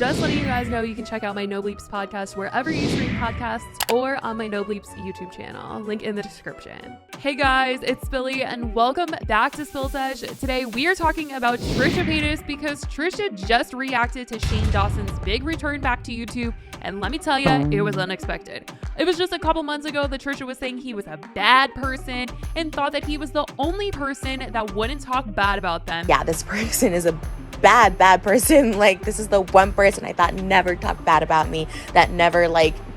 just letting you guys know you can check out my No Bleeps podcast wherever you stream podcasts or on my No Bleeps YouTube channel. Link in the description. Hey guys, it's Billy and welcome back to Sesh. Today we are talking about Trisha Paytas because Trisha just reacted to Shane Dawson's big return back to YouTube, and let me tell you, it was unexpected. It was just a couple months ago that Trisha was saying he was a bad person and thought that he was the only person that wouldn't talk bad about them. Yeah, this person is a bad person. Like, this is the one person I thought never talked bad about me, that never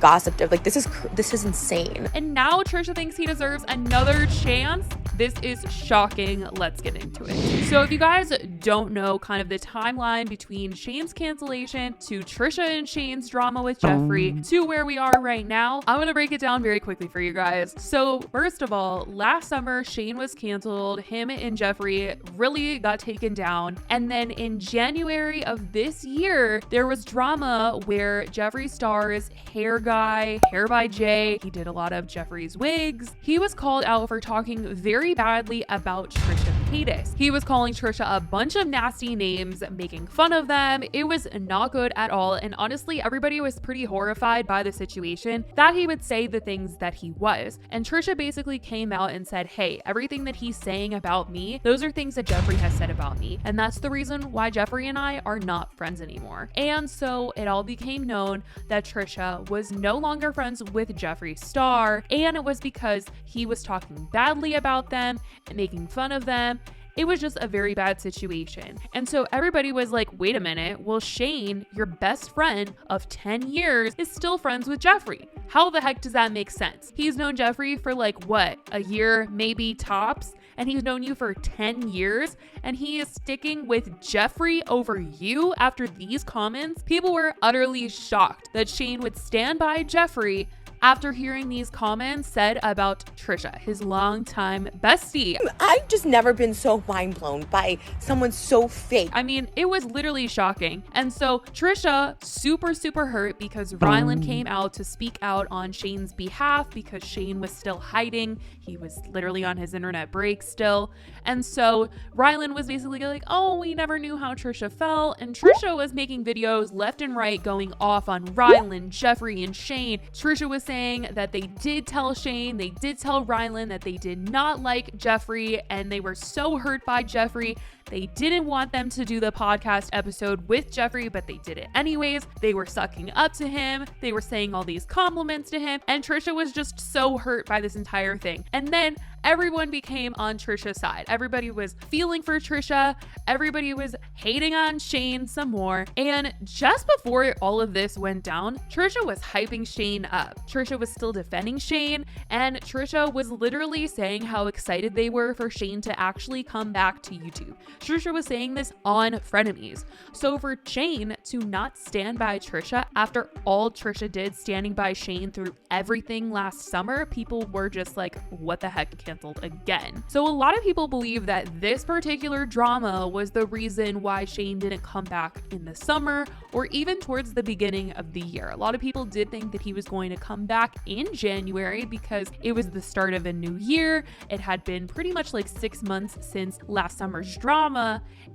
gossiped. Like, this is insane. And now Trisha thinks he deserves another chance. This is shocking. Let's get into it. So if you guys don't know kind of the timeline between Shane's cancellation to Trisha and Shane's drama with Jeffree to where we are right now, I'm gonna break it down very quickly for you guys. So first of all, last summer Shane was canceled. Him and Jeffree really got taken down. And then in January of this year, there was drama where Jeffree Star's hair guy, Hair by Jay, he did a lot of Jeffree's wigs. He was called out for talking very badly about Trisha Paytas. He was calling Trisha a bunch of nasty names, making fun of them. It was not good at all. And honestly, everybody was pretty horrified by the situation that he would say the things that he was. And Trisha basically came out and said, hey, everything that he's saying about me, those are things that Jeffree has said about me. And that's the reason why Jeffree and I are not friends anymore. And so it all became known that Trisha was no longer friends with Jeffree Star. And it was because he was talking badly about them and making fun of them. It was just a very bad situation. And so everybody was like, wait a minute, well, Shane, your best friend of 10 years, is still friends with Jeffree. How the heck does that make sense? He's known Jeffree for what, a year, maybe tops? And he's known you for 10 years, and he is sticking with Jeffree over you after these comments? People were utterly shocked that Shane would stand by Jeffree after hearing these comments said about Trisha, his longtime bestie. I've just never been so mind blown by someone so fake. I mean, it was literally shocking. And so Trisha, super hurt because Rylan came out to speak out on Shane's behalf because Shane was still hiding. He was literally on his internet break still. And so Rylan was basically like, oh, we never knew how Trisha felt. And Trisha was making videos left and right going off on Rylan, Jeffree, and Shane. Trisha was saying that they did tell Shane, they did tell Rylan that they did not like Jeffree and they were so hurt by Jeffree. They didn't want them to do the podcast episode with Jeffree, but they did it anyways. They were sucking up to him. They were saying all these compliments to him. And Trisha was just so hurt by this entire thing. And then everyone became on Trisha's side. Everybody was feeling for Trisha. Everybody was hating on Shane some more. And just before all of this went down, Trisha was hyping Shane up. Trisha was still defending Shane, and Trisha was literally saying how excited they were for Shane to actually come back to YouTube. Trisha was saying this on Frenemies. So for Shane to not stand by Trisha after all Trisha did standing by Shane through everything last summer, people were just like, what the heck, canceled again. So a lot of people believe that this particular drama was the reason why Shane didn't come back in the summer or even towards the beginning of the year. A lot of people did think that he was going to come back in January because it was the start of a new year. It had been pretty much 6 months since last summer's drama.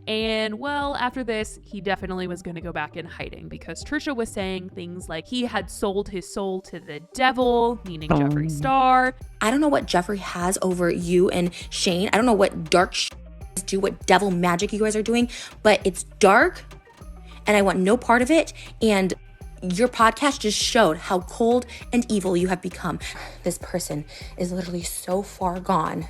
And well, after this, he definitely was going to go back in hiding because Trisha was saying things like he had sold his soul to the devil, meaning Jeffree Star. I don't know what Jeffree has over you and Shane. I don't know what dark do, what devil magic you guys are doing, but it's dark and I want no part of it. And your podcast just showed how cold and evil you have become. This person is literally so far gone.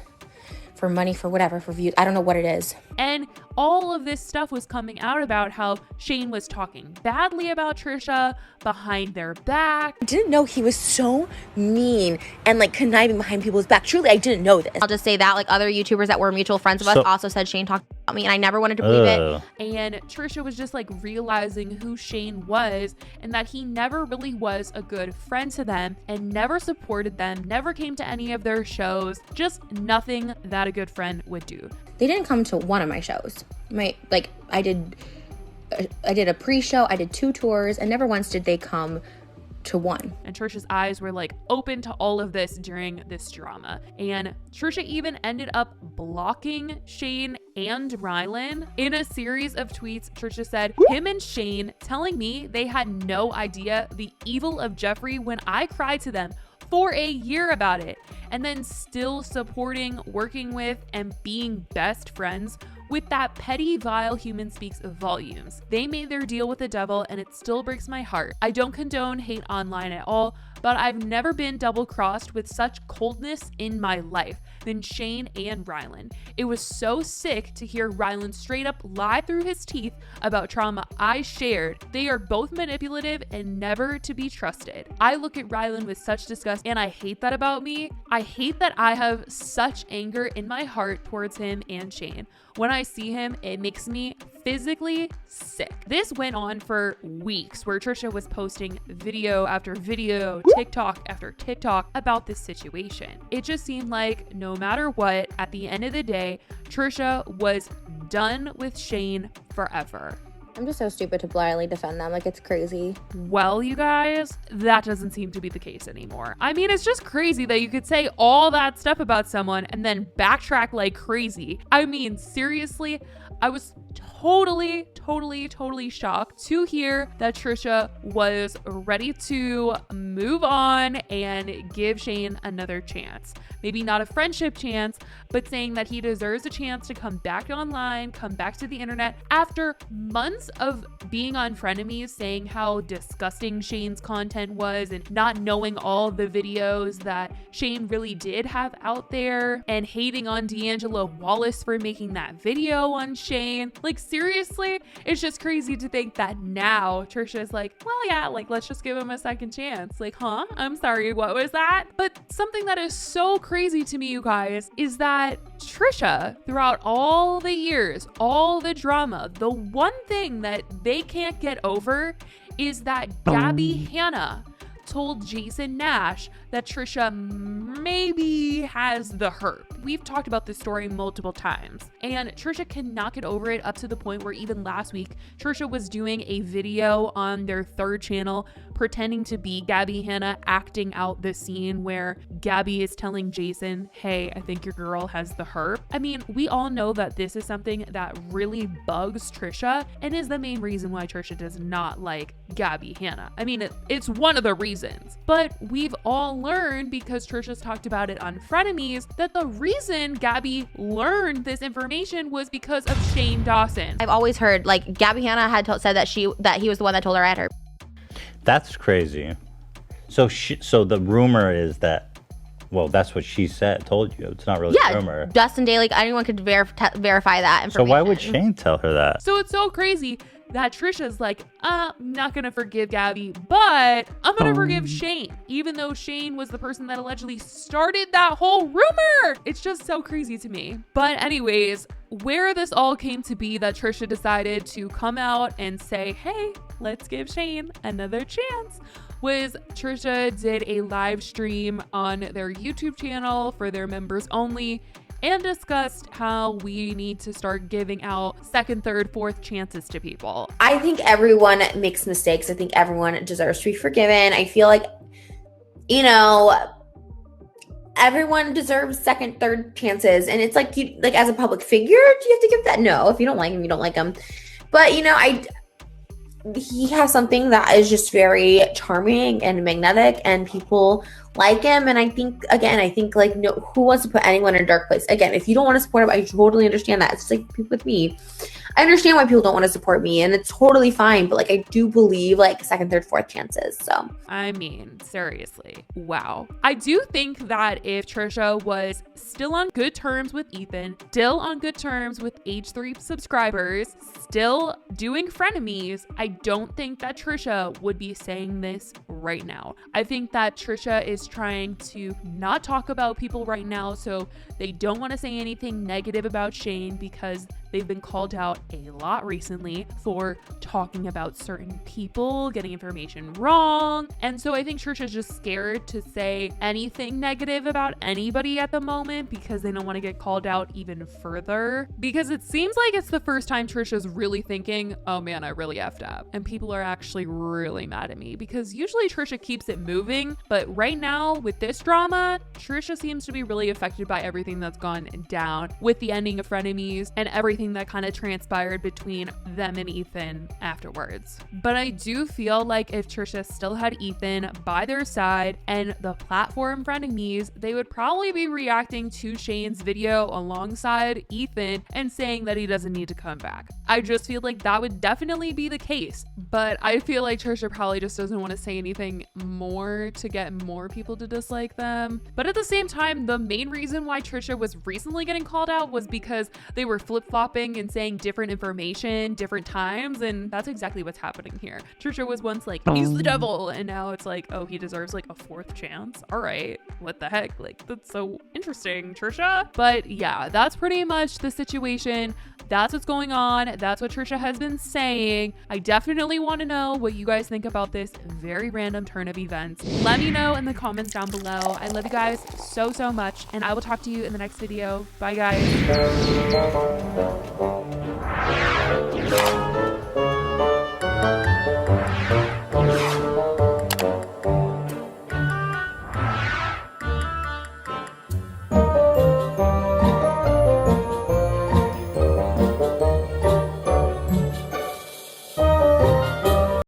For money, for whatever, for views. I don't know what it is. And all of this stuff was coming out about how Shane was talking badly about Trisha behind their back. I didn't know he was so mean and conniving behind people's back. Truly, I didn't know this. I'll just say that other YouTubers that were mutual friends of us also said Shane talked about me, and I never wanted to believe it. And Trisha was just realizing who Shane was and that he never really was a good friend to them and never supported them, never came to any of their shows, just nothing that a good friend would do. They didn't come to one of my shows. I did a pre-show, I did 2 tours, and never once did they come to 1. And Trisha's eyes were like open to all of this during this drama. And Trisha even ended up blocking Shane and Rylan. In a series of tweets, Trisha said, him and Shane telling me they had no idea the evil of Jeffree when I cried to them for a year about it, and then still supporting, working with, and being best friends with that petty, vile human speaks volumes. They made their deal with the devil, and it still breaks my heart. I don't condone hate online at all, but I've never been double-crossed with such coldness in my life than Shane and Rylan. It was so sick to hear Rylan straight up lie through his teeth about trauma I shared. They are both manipulative and never to be trusted. I look at Rylan with such disgust, and I hate that about me. I hate that I have such anger in my heart towards him and Shane. When I see him, it makes me physically sick. This went on for weeks, where Trisha was posting video after video, TikTok after TikTok about this situation. It just seemed like no matter what, at the end of the day, Trisha was done with Shane forever. I'm just so stupid to blindly defend them. Like, it's crazy. Well, you guys, that doesn't seem to be the case anymore. I mean, it's just crazy that you could say all that stuff about someone and then backtrack like crazy. I mean, seriously, I was totally shocked to hear that Trisha was ready to move on and give Shane another chance. Maybe not a friendship chance, but saying that he deserves a chance to come back online, come back to the internet after months of being on Frenemies, saying how disgusting Shane's content was and not knowing all the videos that Shane really did have out there, and hating on D'Angelo Wallace for making that video on Shane. Like, seriously, it's just crazy to think that now Trisha's like, well, yeah, like, let's just give him a second chance. Like, huh? I'm sorry, what was that? But something that is so crazy to me, you guys, is that Trisha, throughout all the years, all the drama, the one thing that they can't get over is that Gabby Hanna told Jason Nash that Trisha maybe has the herp. We've talked about this story multiple times, and Trisha cannot get over it, up to the point where even last week, Trisha was doing a video on their third channel pretending to be Gabby Hanna, acting out the scene where Gabby is telling Jason, hey, I think your girl has the herp. I mean, we all know that this is something that really bugs Trisha and is the main reason why Trisha does not like Gabby Hanna. I mean, it's one of the reasons, but we've all learned, because Trisha's talked about it on Frenemies, that the reason Gabby learned this information was because of Shane Dawson. I've always heard, like, Gabby Hanna had said that he was the one that told her I had her. That's crazy. So the rumor is that, well, that's what she said, told you. It's not really a rumor. Dustin Daly, anyone could verify that information. So why would Shane tell her that? So it's so crazy that Trisha's like, I'm not gonna forgive Gabby, but I'm gonna forgive Shane, even though Shane was the person that allegedly started that whole rumor. It's just so crazy to me. But anyways, where this all came to be that Trisha decided to come out and say, hey, let's give Shane another chance, was Trisha did a live stream on their YouTube channel for their members only, and discussed how we need to start giving out second, third, fourth chances to people. I think everyone makes mistakes. I think everyone deserves to be forgiven. I feel like, everyone deserves second, third chances. And it's like, you, like, as a public figure, do you have to give that? No. If you don't like him, you don't like him. But, he has something that is just very charming and magnetic, and people like him. And I think like, no, who wants to put anyone in a dark place? Again, if you don't want to support him, I totally understand that. It's just like people with me. I understand why people don't want to support me, and it's totally fine. But like, I do believe like second, third, fourth chances. So I mean, seriously, wow. I do think that if Trisha was still on good terms with Ethan, still on good terms with H3 subscribers, still doing frenemies, I don't think that Trisha would be saying this right now. I think that Trisha is trying to not talk about people right now, so they don't want to say anything negative about Shane, because They've been called out a lot recently for talking about certain people, getting information wrong. And so I think Trisha's just scared to say anything negative about anybody at the moment because they don't want to get called out even further. Because it seems like it's the first time Trisha's really thinking, oh man, I really effed up. And people are actually really mad at me, because usually Trisha keeps it moving. But right now with this drama, Trisha seems to be really affected by everything that's gone down with the ending of Frenemies and everything that kind of transpired between them and Ethan afterwards. But I do feel like if Trisha still had Ethan by their side and the platform Frenemies, they would probably be reacting to Shane's video alongside Ethan and saying that he doesn't need to come back. I just feel like that would definitely be the case, but I feel like Trisha probably just doesn't want to say anything more to get more people to dislike them. But at the same time, the main reason why Trisha was recently getting called out was because they were flip-flopping and saying different information different times, and that's exactly what's happening here. Trisha was once like, he's the devil, and now it's like, oh, he deserves like a fourth chance. All right, what the heck? Like, that's so interesting, Trisha. But yeah, that's pretty much the situation. That's what's going on. That's what Trisha has been saying. I definitely want to know what you guys think about this very random turn of events. Let me know in the comments down below. I love you guys so much, and I will talk to you in the next video. Bye guys.